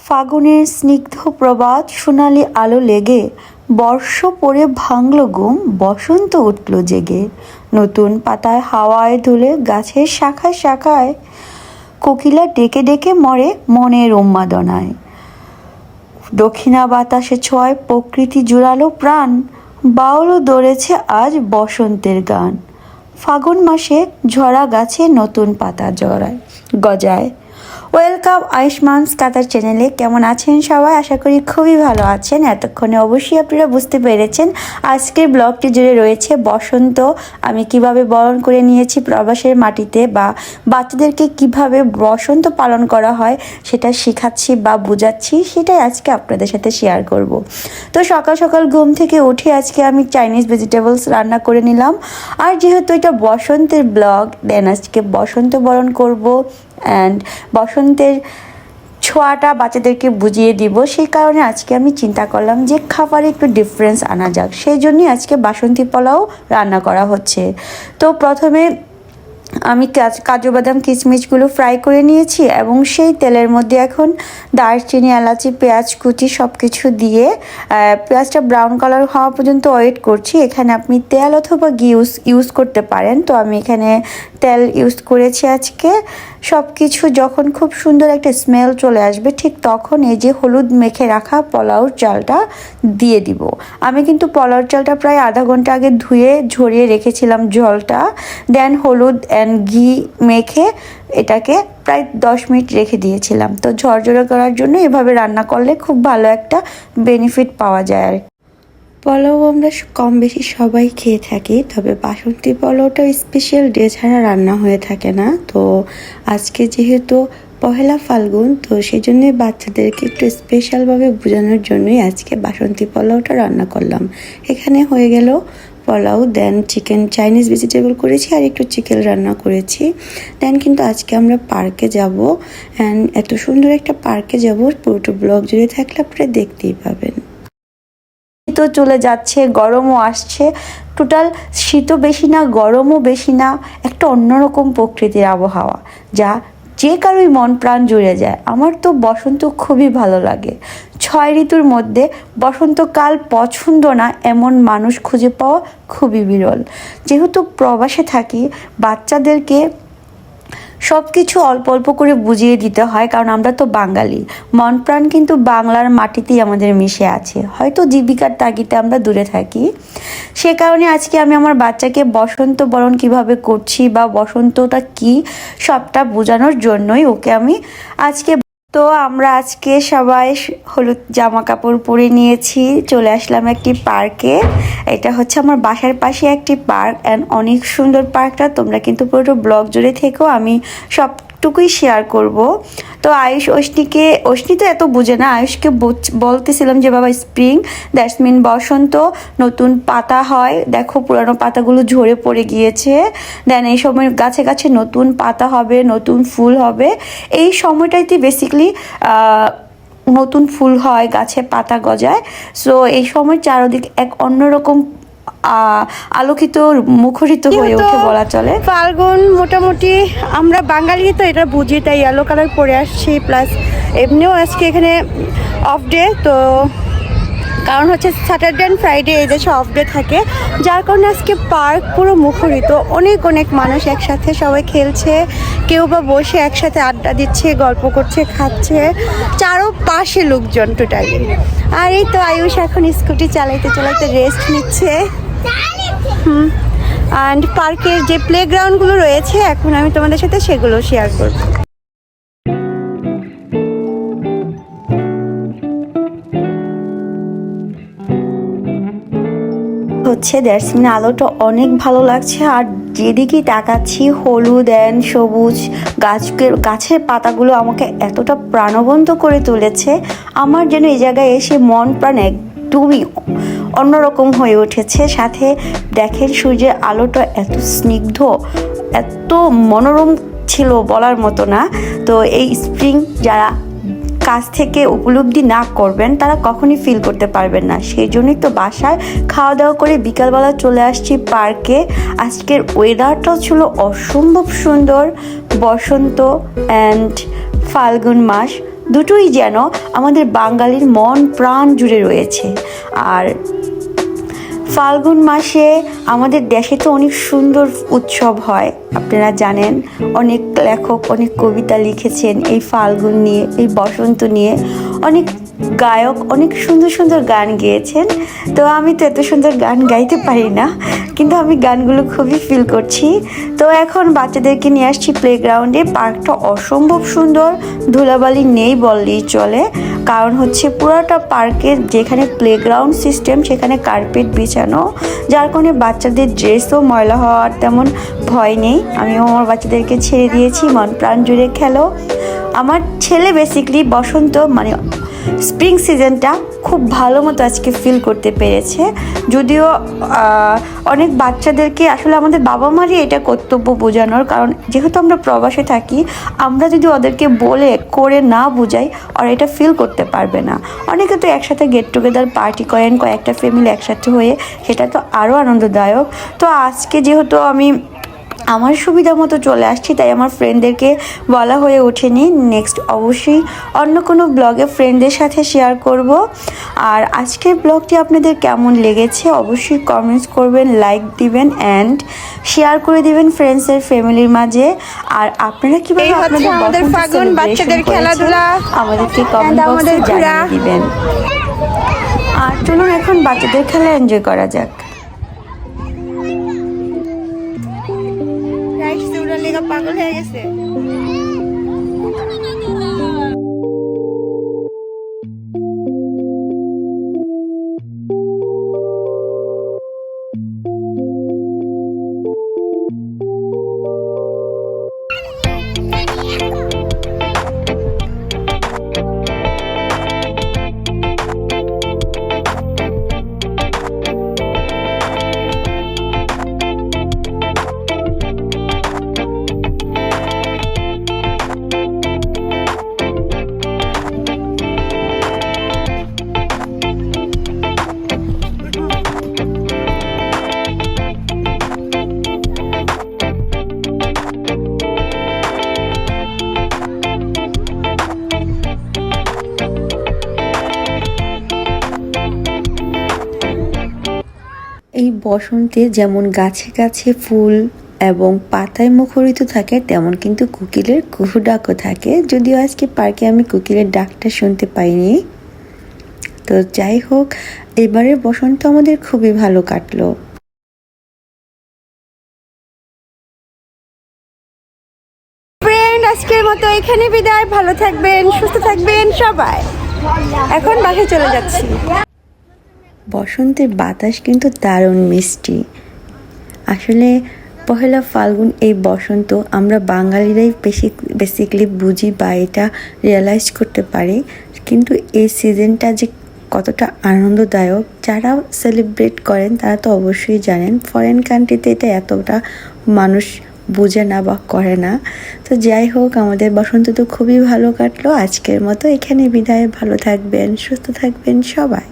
ফাগুনের স্নিগ্ধ প্রভাত সোনালি আলো লেগে বর্ষ পরে ভাঙল ঘুম, বসন্ত উঠল জেগে। নতুন পাতায় হাওয়ায় দুলে গাছের শাখায় শাখায় কোকিলা ডেকে ডেকে মরে মনের উন্মাদনায়। দক্ষিণা বাতাসে ছোঁয়ায় প্রকৃতি জুড়ালো প্রাণ, বাউলও ধরেছে আজ বসন্তের গান। ফাগুন মাসে ঝরা গাছে নতুন পাতা গজায়। ওয়েলকাম আয়ুষ্মানস কাতার চ্যানেলে। কেমন আছেন সবাই? আশা করি খুবই ভালো আছেন। এতক্ষণে অবশ্যই আপনারা বুঝতে পেরেছেন আজকের ব্লগটি জুড়ে রয়েছে বসন্ত আমি কিভাবে বরণ করে নিয়েছি প্রবাসের মাটিতে, বা বাচ্চাদেরকে কিভাবে বসন্ত পালন করা হয় সেটা শেখাচ্ছি বা বোঝাচ্ছি, সেটাই আজকে আপনাদের সাথে শেয়ার করব। তো সকাল সকাল ঘুম থেকে উঠে আজকে আমি চাইনিজ ভেজিটেবলস রান্না করে নিলাম। আর যেহেতু এটা বসন্তের ব্লগ, দেন আজকে বসন্ত বরণ করব অ্যান্ড বসন্তের ছোঁয়াটা বাচ্চাদেরকে বুঝিয়ে দিব। সেই কারণে আজকে আমি চিন্তা করলাম যে খাবারে একটু ডিফারেন্স আনা যাক, সেই জন্যই আজকে বাসন্তী পোলাও রান্না করা হচ্ছে। তো প্রথমে আমি কাজু বাদাম কিশমিশগুলো ফ্রাই করে নিয়েছি এবং সেই তেলের মধ্যে এখন দারচিনি, এলাচি, পেঁয়াজ কুচি সব কিছু দিয়ে পেঁয়াজটা ব্রাউন কালার হওয়া পর্যন্ত ওয়েট করছি। এখানে আপনি তেল অথবা ঘি ইউজ করতে পারেন, তো আমি এখানে তেল ইউজ করেছি আজকে। সব কিছু যখন খুব সুন্দর একটা স্মেল চলে আসবে ঠিক তখন এই যে হলুদ মেখে রাখা পোলাওর চালটা দিয়ে দিব। আমি কিন্তু পোলাওর চালটা প্রায় আধা ঘন্টা আগে ধুয়ে ঝরিয়ে রেখেছিলাম জলটা, দেন হলুদ অ্যান্ড ঘি মেখে এটাকে প্রায় 10 মিনিট রেখে দিয়েছিলাম। তো ঝরঝরে করার জন্য এভাবে রান্না করলে খুব ভালো একটা বেনিফিট পাওয়া যায়। আর পোলাও আমরা কম বেশি সবাই খেয়ে থাকি, তবে বাসন্তী পোলাওটা স্পেশাল ডে ছাড়া রান্না হয়ে থাকে না। তো আজকে যেহেতু পহেলা ফাল্গুন, তো সেই জন্যই বাচ্চাদেরকে একটু স্পেশালভাবে বোঝানোর জন্যই আজকে বাসন্তী পোলাওটা রান্না করলাম। এখানে হয়ে গেল pulao, then chicken Chinese vegetable করেছি আর একটু চিকেন রান্না করেছি। দেন কিন্তু আজকে আমরা পার্কে যাব, অ্যান্ড এত সুন্দর একটা পার্কে যাব, পুরোটা ব্লগ জুড়ে থাকলে আপনারা দেখতেই পাবেন। শীতও চলে যাচ্ছে, গরমও আসছে, টোটাল শীতও বেশি না গরমও বেশি না, একটা অন্যরকম প্রকৃতির আবহাওয়া যা যে কারোই মন প্রাণ জুড়ে যায়। আমার তো বসন্ত খুবই ভালো লাগে। 6 ঋতুর মধ্যে বসন্তকাল পছন্দ না এমন মানুষ খুঁজে পাওয়া খুবই বিরল। যেহেতু প্রবাসে থাকি, বাচ্চাদেরকে সব কিছু অল্প অল্প করে বুঝিয়ে দিতে হয়, কারণ আমরা তো বাঙালি, মন প্রাণ কিন্তু বাংলার মাটিতেই আমাদের মিশে আছে। হয়তো জীবিকার তাগিদে আমরা দূরে থাকি, সে কারণে আজকে আমি আমার বাচ্চাকে বসন্ত বরণ কিভাবে করছি বা বসন্তটা কি সবটা বোঝানোর জন্যই ওকে আমি আজকে। তো আমরা আজকে সবাই হলুদ জামা কাপড় পরে নিয়েছি, চলে আসলাম একটি পার্কে। এটা হচ্ছে আমার বাসার পাশে একটি পার্ক, অ্যান্ড অনেক সুন্দর পার্কটা। তোমরা কিন্তু পুরো ব্লগ জুড়ে থেকেও আমি সবটুকুই শেয়ার করব। তো অশ্নি তো এত বুঝে না, আয়ুষকে বলতেছিলাম যে বাবা স্প্রিং দ্যাটস মিন বসন্ত, নতুন পাতা হয়, দেখো পুরানো পাতাগুলো ঝরে পড়ে গিয়েছে, দেন এই সময় গাছে গাছে নতুন পাতা হবে, নতুন ফুল হবে। এই সময়টাইতে বেসিক্যালি নতুন ফুল হয়, গাছে পাতা গজায়। সো এই সময় চারদিক এক অন্যরকম আলোকিত মুখরিত হয়ে ওঠে বলা চলে। ফাল্গুন মোটামুটি আমরা বাঙালি তো এটা বুঝি, তাই ইয়েলো কালার পরে আসছি। প্লাস এমনিও আজকে এখানে অফ ডে, তো কারণ হচ্ছে স্যাটারডে অ্যান্ড ফ্রাইডে এই দেশে অফ ডে থাকে, যার কারণে আজকে পার্ক পুরো মুখরিত। অনেক অনেক মানুষ একসাথে সবাই খেলছে, কেউ বা বসে একসাথে আড্ডা দিচ্ছে, গল্প করছে, খাচ্ছে, চারোপাশে লোকজন টোটালি। আর এই তো আয়ুষ এখন স্কুটি চালাইতে চালাইতে রেস্ট নিচ্ছে। অ্যান্ড পার্কের যে প্লেগ্রাউন্ডগুলো রয়েছে এখন আমি তোমাদের সাথে সেগুলো শেয়ার করব। হচ্ছে দ্যাটস মিন আলোটা অনেক ভালো লাগছে, আর যেদিকেই তাকাচ্ছি হলুদ অ্যান্ড সবুজ গাছের পাতাগুলো আমাকে এতটা প্রাণবন্ত করে তুলেছে, আমার যেন এই জায়গায় এসে মন প্রাণ একদমই অন্যরকম হয়ে উঠেছে। সাথে দেখেন সূর্যের আলোটা এত স্নিগ্ধ, এত মনোরম ছিল বলার মতো না। তো এই স্প্রিং যারা কাছ থেকে উপলব্ধি না করবেন তারা কখনই ফিল করতে পারবেন না। সেই জন্যই তো বাসায় খাওয়া দাওয়া করে বিকালবেলা চলে আসছি পার্কে। আজকের ওয়েদারটাও ছিল অসম্ভব সুন্দর, বসন্ত অ্যান্ড ফাল্গুন মাস দুটোই যেন আমাদের বাঙালির মন প্রাণ জুড়ে রয়েছে। আর ফাল্গুন মাসে আমাদের দেশে তো অনেক সুন্দর উৎসব হয়, আপনারা জানেন। অনেক লেখক অনেক কবিতা লিখেছেন এই ফাল্গুন নিয়ে, এই বসন্ত নিয়ে। অনেক গায়ক অনেক সুন্দর সুন্দর গান গেয়েছেন। তো আমি তো এত সুন্দর গান গাইতে পারি না, কিন্তু আমি গানগুলো খুবই ফিল করছি। তো এখন বাচ্চাদেরকে নিয়ে আসছি প্লেগ্রাউন্ডে। পার্কটা অসম্ভব সুন্দর, ধুলাবালি নেই বললেই চলে। কারণ হচ্ছে পুরোটা পার্কে যেখানে প্লেগ্রাউন্ড সিস্টেম সেখানে কার্পেট বিছানো, যার কারণে বাচ্চাদের ড্রেসও ময়লা হওয়ার তেমন ভয় নেই। আমিও আমার বাচ্চাদেরকে ছেড়ে দিয়েছি, মন প্রাণ জুড়ে খেলো। আমার ছেলে বেসিকলি বসন্ত মানে স্প্রিং সিজনটা খুব ভালো মতো আজকে ফিল করতে পেরেছে। যদিও অনেক বাচ্চাদেরকে আসলে আমাদের বাবা মারই এটা কর্তব্য বোঝানোর, কারণ যেহেতু আমরা প্রবাসে থাকি, আমরা যদি ওদেরকে বলে করে না বোঝাই ওরা এটা ফিল করতে পারবে না। অনেকে তো একসাথে গেট টুগেদার পার্টি করেন কয়েকটা ফ্যামিলি একসাথে হয়ে, সেটা তো আরও আনন্দদায়ক। তো আজকে যেহেতু আমি আমার সুবিধা মতো চলে আসছি, তাই আমার ফ্রেন্ডদেরকে বলা হয়ে ওঠেনি। নেক্সট অবশ্যই অন্য কোনো ব্লগে ফ্রেন্ডদের সাথে শেয়ার করব। আর আজকের ব্লগটি আপনাদের কেমন লেগেছে অবশ্যই কমেন্টস করবেন, লাইক দিবেন অ্যান্ড শেয়ার করে দিবেন ফ্রেন্ডসের ফ্যামিলির মাঝে। আর আপনারা কিভাবে আপনাদের ফাল্গুন বাচ্চাদের খেলাধুলা আমাদেরকে কমেন্ট বক্সে জানিয়ে দিবেন। আর চলুন এখন বাচ্চাদের খেলা এনজয় করা যাক। পাগল হয়ে গেছে। এই বসন্তে যেমন গাছে গাছে ফুল এবং পাতায় মুখরিত থাকে, তেমন কিন্তু কোকিলের কুহু ডাকও থাকে। যদিও আজকে পার্কে আমি কোকিলের ডাকটা শুনতে পাইনি। তো যাই হোক, এবারের বসন্ত আমাদের খুবই ভালো কাটলো। আজকের মতো এখানে বিদায়। ভালো থাকবেন, সুস্থ থাকবেন সবাই। এখন বাসায় চলে যাচ্ছি। বসন্তের বাতাস কিন্তু দারুণ মিষ্টি। আসলে পহেলা ফাল্গুন এই বসন্ত আমরা বাঙালিরাই বেসিক্যালি বুঝি বা এটা রিয়েলাইজ করতে পারি, কিন্তু এই সিজনটা যে কতটা আনন্দদায়ক যারা সেলিব্রেট করেন তারা তো অবশ্যই জানেন। ফরেন কান্ট্রিতে এটা এতটা মানুষ বুঝে না বা করে না। তো যাই হোক, আমাদের বসন্ত তো খুবই ভালো কাটলো। আজকের মতো এখানে বিদায়। ভালো থাকবেন, সুস্থ থাকবেন সবাই।